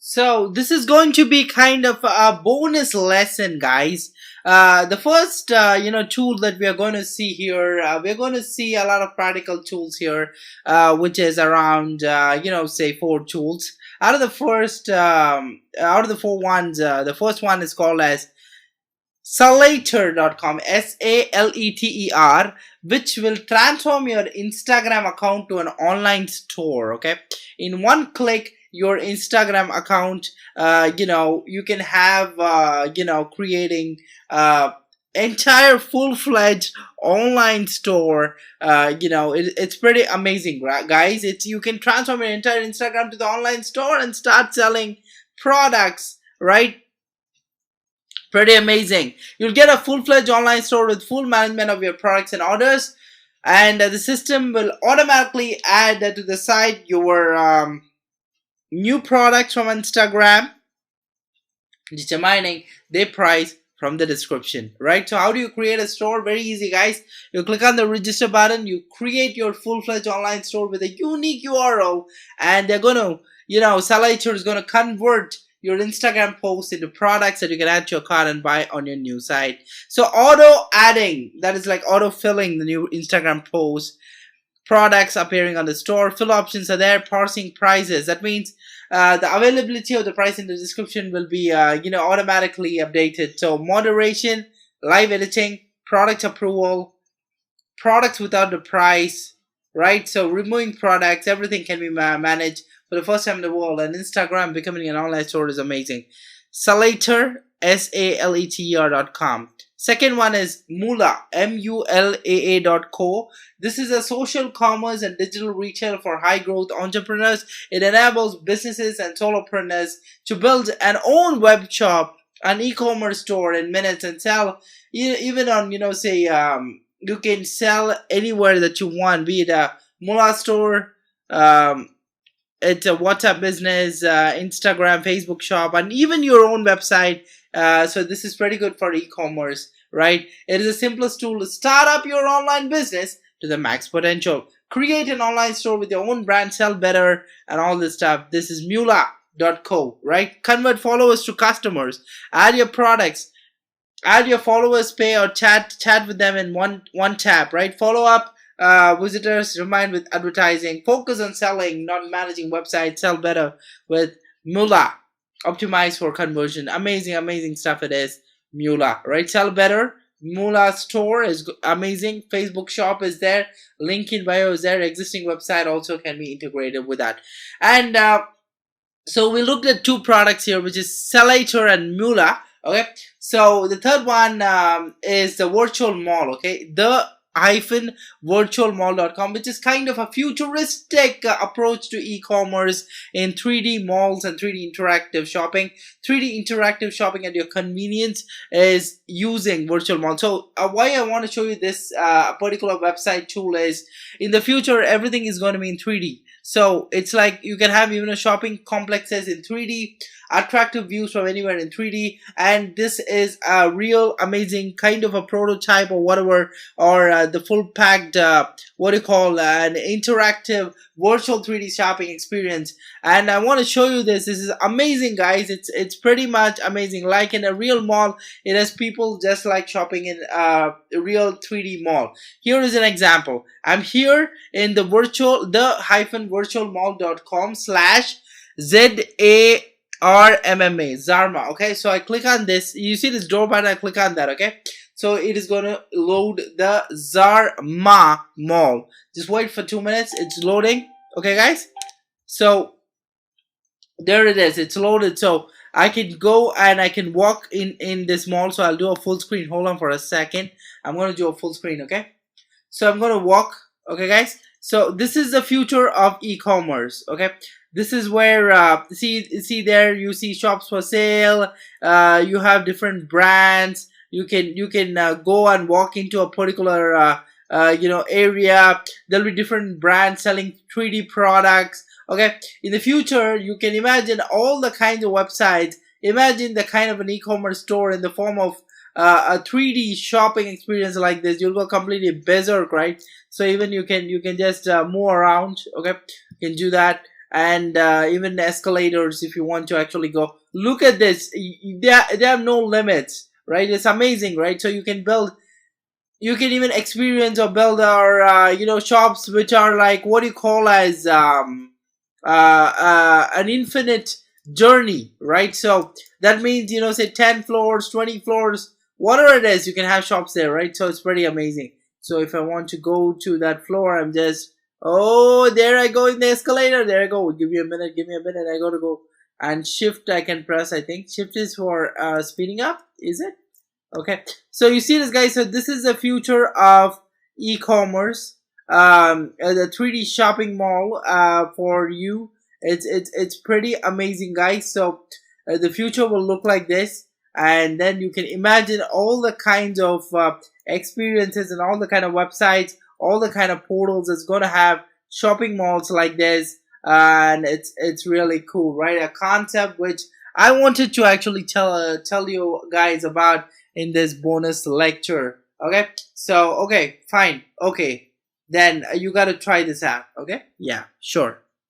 So this is going to be kind of a bonus lesson, guys. The first, tool that we are going to see here, we're going to see a lot of practical tools here, which is around, say 4 tools. Out of the 4 ones, the first one is called as Saleter.com, Saleter, which will transform your Instagram account to an online store. Okay, in one click, your Instagram account, you can have, creating entire full-fledged online store. It's pretty amazing, right, guys. You can transform your entire Instagram to the online store and start selling products, right? Pretty amazing. You'll get a full-fledged online store with full management of your products and orders, and the system will automatically add to the site your new products from Instagram, determining their price from the description, right? So how do you create a store? Very easy, guys. You click on the register button, you create your full-fledged online store with a unique URL, and they're gonna, Saleter is gonna convert your Instagram posts into products that you can add to your cart and buy on your new site. So auto adding, that is like auto filling the new Instagram posts, products appearing on the store, fill options are there, parsing prices. That means the availability of the price in the description will be automatically updated. So moderation, live editing, product approval, products without the price, right? So removing products, everything can be managed for the first time in the world, and Instagram becoming an online store is amazing. Saleter, Saleter.com. Second one is Mula, Mulaa.co. This is a social commerce and digital retail for high growth entrepreneurs. It enables businesses and solopreneurs to build an own web shop, an e-commerce store in minutes, and sell even on, you can sell anywhere that you want, be it a Mula store, it's a WhatsApp business, Instagram, Facebook shop, and even your own website. So this is pretty good for e-commerce, right? It is the simplest tool to start up your online business to the max potential. Create an online store with your own brand, sell better, and all this stuff. This is Mulaa.co, right? Convert followers to customers. Add your products. Add your followers, pay or chat with them in one tap, right? Follow up visitors, remind with advertising. Focus on selling, not managing websites. Sell better with Mulaa. Optimize for conversion. Amazing stuff it is. Mulaa, right? Sell better. Mulaa store is amazing. Facebook shop is there. Link in bio is there. Existing website also can be integrated with that. And so we looked at 2 products here, which is Saleter and Mulaa. Okay, so the third one is the virtual mall. Okay, virtualmall.com, which is kind of a futuristic approach to e-commerce in 3D malls and 3D interactive shopping. 3D interactive shopping at your convenience is using virtual mall. So why I want to show you this particular website tool is, in the future everything is going to be in 3D. So it's like you can have even a shopping complexes in 3D, attractive views from anywhere in 3D, and this is a real amazing kind of a prototype or whatever, or the full packed an interactive virtual 3D shopping experience. And I want to show you this. This is amazing, guys. It's pretty much amazing. Like in a real mall, it has people just like shopping in a real 3D mall. Here is an example. I'm here in the virtual-virtualmall.com/ZARMMA, Zarma. Okay, so I click on this. You see this door button, I click on that. Okay, so it is going to load the Zarma mall. Just wait for 2 minutes. It's loading. Okay, guys, so there it is. It's loaded. So I can go and I can walk in this mall. So I'll do a full screen. Hold on for a second. I'm going to do a full screen. Okay, so I'm going to walk. Okay, guys, so this is the future of e-commerce. Okay, this is where see there, you see shops for sale. You have different brands. You can go and walk into a particular area. There'll be different brands selling 3D products. Okay, in the future you can imagine all the kinds of websites. Imagine the kind of an e-commerce store in the form of a 3D shopping experience like this. You'll go completely berserk, right? So even you can just move around. Okay, you can do that. and even escalators if you want to actually go. Look at this. They have no limits, right? It's amazing, right? So you can build, you can even experience or build our shops which are like what you call as an infinite journey, right? So that means, say 10 floors, 20 floors, whatever it is, you can have shops there, right? So it's pretty amazing. So if I want to go to that floor, I'm just, oh, there I go in the escalator. There I go. Give me a minute. Give me a minute. I got to go. And shift I can press, I think. Shift is for speeding up. Is it? Okay. So you see this, guys. So this is the future of e-commerce. The 3D shopping mall for you. It's pretty amazing, guys. So the future will look like this, and then you can imagine all the kinds of experiences and all the kind of websites, all the kind of portals that's going to have shopping malls like this, and it's really cool, right? A concept which I wanted to actually tell you guys about in this bonus lecture. Okay, so okay, fine, okay, then you got to try this out. Okay, yeah, sure.